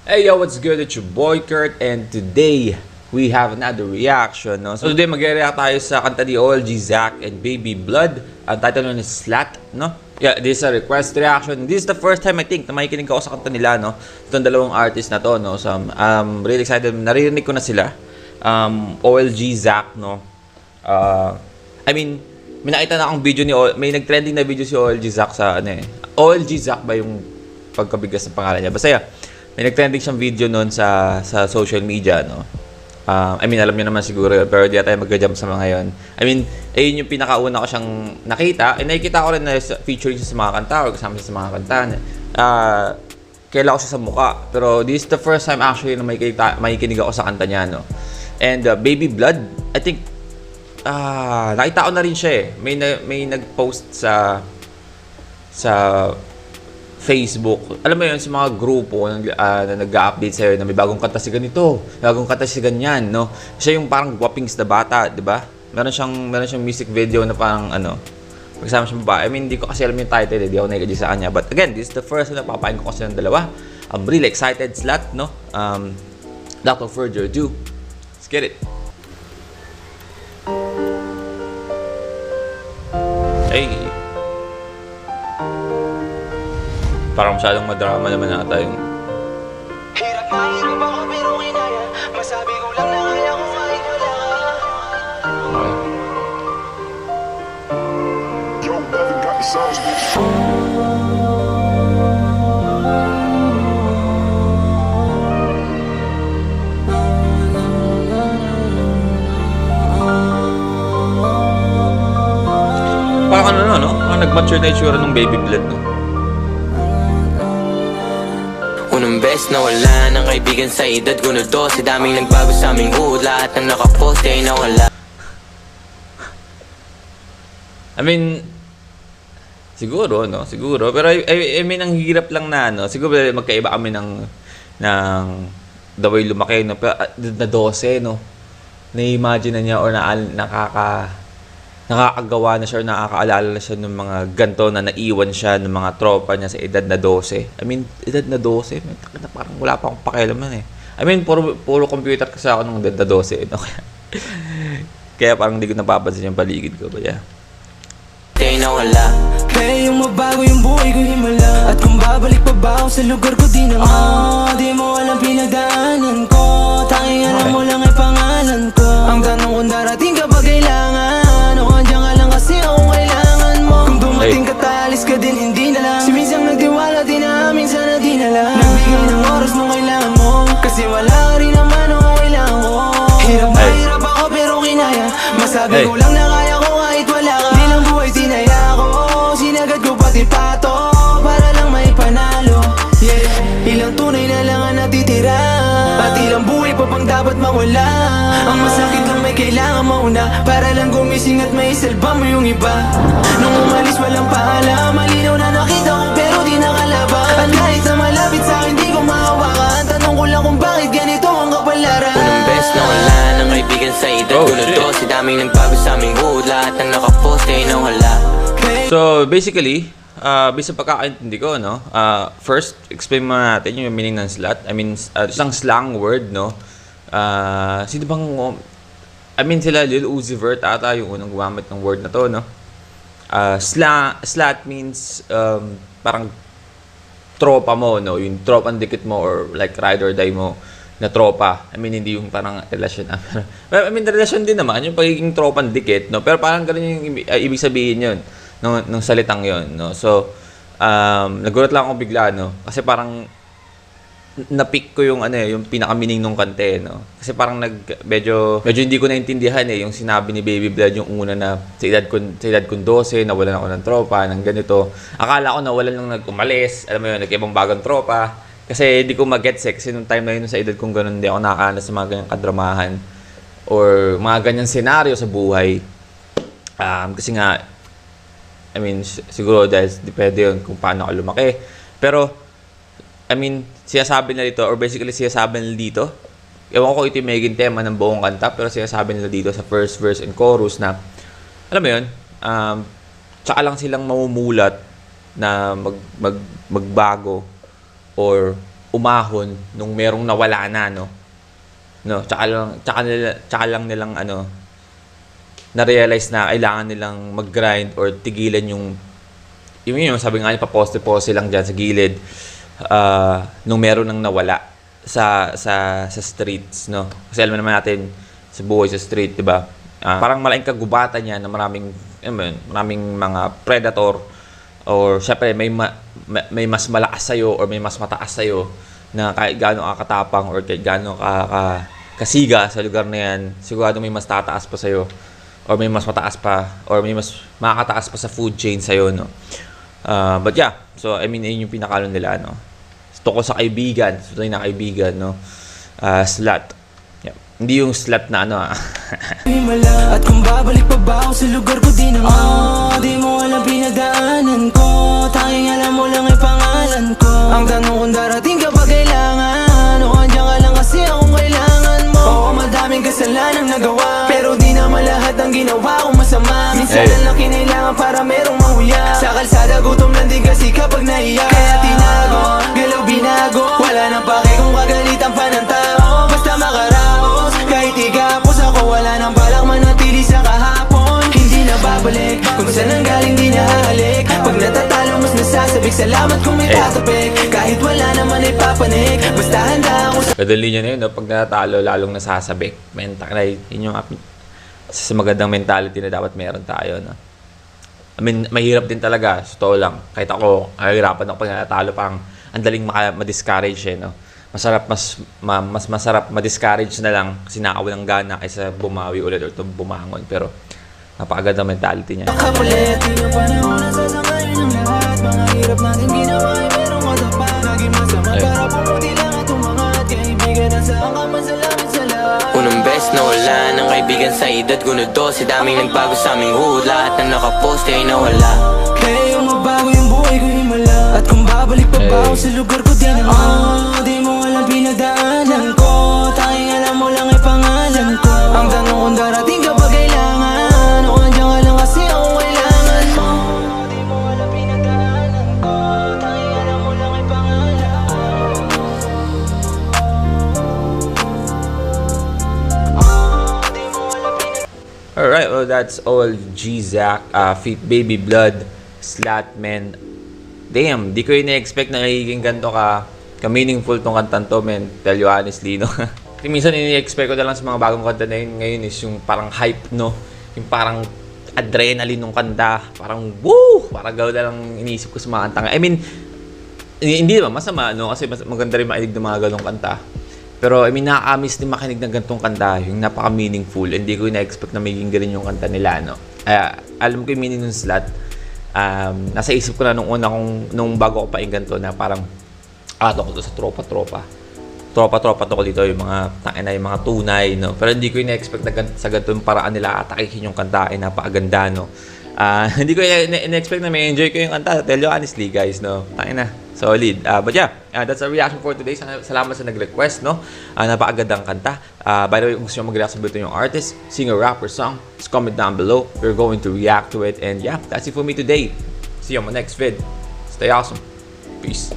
Hey yo, what's good? It's your boy Kurt, and today we have another reaction, no? So today mag-react tayo sa kanta ni OLG Zach and Baby Blood. Ang title nun is Slat, no? Yeah, this is a request reaction. This is the first time I think na makikinig ako sa kanta nila, no? Itong dalawang artist na to, no? So I'm really excited. Naririnig ko na sila. OLG Zach, no? May nakita na akong video may nag-trending na video si OLG Zach sa ano eh. OLG Zach ba yung pagkabigas ng pangalan niya? Basta yeah, may nag-trending siyang video noon sa social media, no? Alam niyo naman siguro, pero di tayo mag-jump sa mga yon. Ayun yung pinakauna ko siyang nakita. Nakikita ko rin na featuring siya sa mga kanta or kasama siya sa mga kanta. Kaila ko siya sa mukha. Pero this is the first time actually na makikinig ako sa kanta niya, no? And Baby Blood, I think, nakita ko na rin siya eh. May nag-post sa Facebook. Alam mo yun, sa mga grupo na nag-update sa'yo na may bagong kanta si ganito, bagong kanta si ganyan, no? Siya yung parang Guwapings na bata, di ba? Meron siyang music video na parang magsama siyang babae. Hindi ko kasi alam yung title, hindi ako nakikinig sa kanya. But again, this is the first na napapain ko kasi ng dalawa. I'm really excited, Slat, no? Without further ado, let's get it. Hey! Parang masyadong madrama naman nata yung... Hirap na hirap ako pero kinaya. Masabi ko lang na kaya ko kahit wala ka. Okay. Yo, Bevin got the sauce, bitch. Parang no? Parang nag-mature na itsura ng Baby Blood, no? Unang best na wala ng kaibigan sa edad ko na 12. Daming nagbago sa aming hood, lahat ng nakapost ay nawala. Siguro, no? Siguro. Pero ang hirap lang na, no? Siguro magkaiba kami ng the way lumaki, no? Pero na 12, no? Na-imagine na niya or nakakagawa na siya or nakakaalala na siya ng mga ganto na naiwan siya ng mga tropa niya sa edad na 12. Edad na 12, parang wala pa akong pakialaman eh. Puro computer kasi ako nung edad na 12. No? Kaya parang hindi ko napapansin yung paligid ko. But yeah. Ay nawala. Kaya yung mabago yung buhay ko himala. At kung babalik pa ba ako sa lugar ko di na nga. Di mo alam pinagdaanan ko. Tanging alam mo lang ay pangalan ko. Ang tanong kung darating ka pa kailangan. Andiyan ka lang kasi ako kailangan mo. Kung dumating ka talis ka din hindi na lang. Si minsang nagtiwala din na minsan na di na lang. Nagbigay ng oras nung kailangan mo. Kasi wala ka rin naman nung kailangan ko. Hirap na hirap ako pero kinaya. Masabi ko lang na kaya ko kahit wala ka. Di lang buhay tinaya ko. Sinagad ko pati pato para lang may panalo. Yeah, ilang tunay na lang ang natitira. At ilang buhay pa pang dapat mawala. Ang masakit lang may kailangan mauna. Para lang gumising at may salba mo yung iba. Nung umalis walang paalam. Malinaw na nakita ko pero di nakalaban. At kahit na malapit sa akin di ko mahawakan. Tanong ko lang kung bakit ganito ang kapalaran. Unang best na wala ng kaibigan sa edad ko na 12. Daming nagbago sa aming hood, lahat ng nakapost ay nawala. So basically, based sa pagkakaintindi ko, no? First, explain muna natin yung meaning ng slat. Isang slang word, no? Sino bang... sila Lil Uzi Vert ata yung unang gumamit ng word na to, no? Slat means parang tropa mo, no? Yung tropang dikit mo or like ride or die mo na tropa. Hindi yung parang relasyon. Relasyon din naman, yung pagiging tropang dikit, no? Pero parang ganun yung ibig sabihin yun nung salitang yun, no? So, nagulat lang ako bigla, no? Kasi parang na-pick ko yung yung pinaka-meaning nung kante, no? Kasi parang medyo hindi ko naintindihan yung sinabi ni Baby Blood yung una na sa edad kong 12, nawalan ako ng tropa, ng ganito. Akala ko nawalan lang nag-umalis, alam mo yun, nag-ibang bagong tropa. Kasi hindi ko mag-gets kasi nung time na yun sa edad kong ganun, hindi ako nakakana sa mga ganyang kadramahan or mga ganyang senaryo sa buhay. Kasi nga, siguro dahil depende yun kung paano ako lumaki. Pero, siyasabi na dito, or basically siyasabi nila dito, ewan ko ito yung magiging tema ng buong kanta, pero siyasabi nila dito sa first verse and chorus na, alam mo yun, tsaka lang silang mamumulat na magbago or umahon nung merong nawala na, no? No, tsaka lang nilang na-realize na kailangan nilang mag-grind or tigilan yung sabi nga niya, paposte-poste lang dyan sa gilid nung meron nang nawala sa streets, no? Kasi alam naman natin sa buhay sa street, di ba? Parang malaking kagubatan niya na maraming mga predator or syempre may mas malakas sa'yo or may mas mataas sa'yo na kahit gaano kakatapang or kahit gaano kasiga sa lugar na yan, sigurado may mas tataas pa sa'yo or may mas mataas pa or may mas makakataas pa sa food chain sa'yo, no? But yeah, so I mean, yun yung pinakalo nila, no? Tungkol sa kaibigan, na kaibigan, no? Slut. Yeah. Hindi yung slut na Himala. At kung babalik pa ba ako sa lugar ko, di naman di mo alam pinagdaanan ko. Tanging alam mo lang ay pangalan ko. Ang tanong kung darating ka pa kailangan o andyan ka lang kasi akong kailangan mo. Oo, madaming kasalanang nagawa, pero di naman lahat ng ginawa kong masama. Minsan lang kinailangan para merong mahuya. Sa kalsada gutom lang din kasi kapag naiyak. Kaya tinago, galaw binago. Wala nang pake kung kagalitan pa ng tao. Basta makaraos, kahit igapos ako, wala nang balak manatili sa kahapon. Hindi na babalik, kung saan ang galing di nahalik. Pag natatalo mas nasasabik, salamat kung may tatapik. Kahit wala naman ay papanik, basta handa ako sa Kadali niya na yun, no? Pag natatalo, lalong nasasabik. Yun yung sa magandang mentality na dapat meron tayo, no? I mean, mahirap din talaga, totoo lang. Kahit ako, nahihirapan ako pag natatalo, parang ang daling ma-discourage, no? Mas masarap ma-discourage na lang kasi nakawalang gana kaysa bumawi ulit or bumangon. Pero napakaganda mentality niya. kapalit. Di na panahon na sasangayin ang lahat. Mga hirap natin ginawa ay merong matapat. Lagi masama para pumuti lang at umangat. Kaibigan na saan ka man, salamat sa lahat. Unang best na wala ng kaibigan sa edad ko na 12. Daming nagbago sa aming hood, lahat ng nakaposte ay nawala. Kaya yung magbago yung buhay ko, himala. At kung babalik pa ba ako sa lugar ko, di naman di mo alam pinagdaanan ko. Tanging alam mo lang ay pangalan ko. Ang tanong kung darating ka pa kailangan o andyan ka lang kasi akong kailangan mo. Di mo alam pinagdaanan ko. Tanging alam mo lang ay pangalan ko. Alright, well, that's all G-Zack, Feet Baby Blood, Slatman. Damn, di ko yun na-expect na nagiging ganito ka-meaningful tong kantan to, man. Tell you honestly, no? Kasi minsan ini-expect ko na lang sa mga bagong kanta na yun ngayon is yung parang hype, no? Yung parang adrenaline ng kanta. Parang, woo! Parang gawin na lang iniisip ko sa mga kanta. I mean, hindi naman masama, no? Kasi maganda rin makinig ng mga ganong kanta. Pero, I mean, nakakamiss din makinig ng ganitong kanta. Yung napaka-meaningful. Hindi ko na-expect na magiging ganun yung kanta nila, no? Alam ko yung meaning ng slut. Nasa isip ko na nung bago ko painggan to na parang to sa tropa-tropa to ko dito, yung mga tunay, no? Pero hindi ko na-expect na sa ganitong paraan nila atakihin yung kanta ay napakaganda, no? Hindi ko na-expect na may enjoy ko yung kanta. Tell you honestly, guys, no? Solid. But yeah, that's our reaction for today. Salamat sa nag-request, no? Napakagandang kanta. By the way, kung gusto nyo mag-react sa yung artist, singer, rapper, song, just comment down below. We're going to react to it. And yeah, that's it for me today. See you on my next vid. Stay awesome. Peace.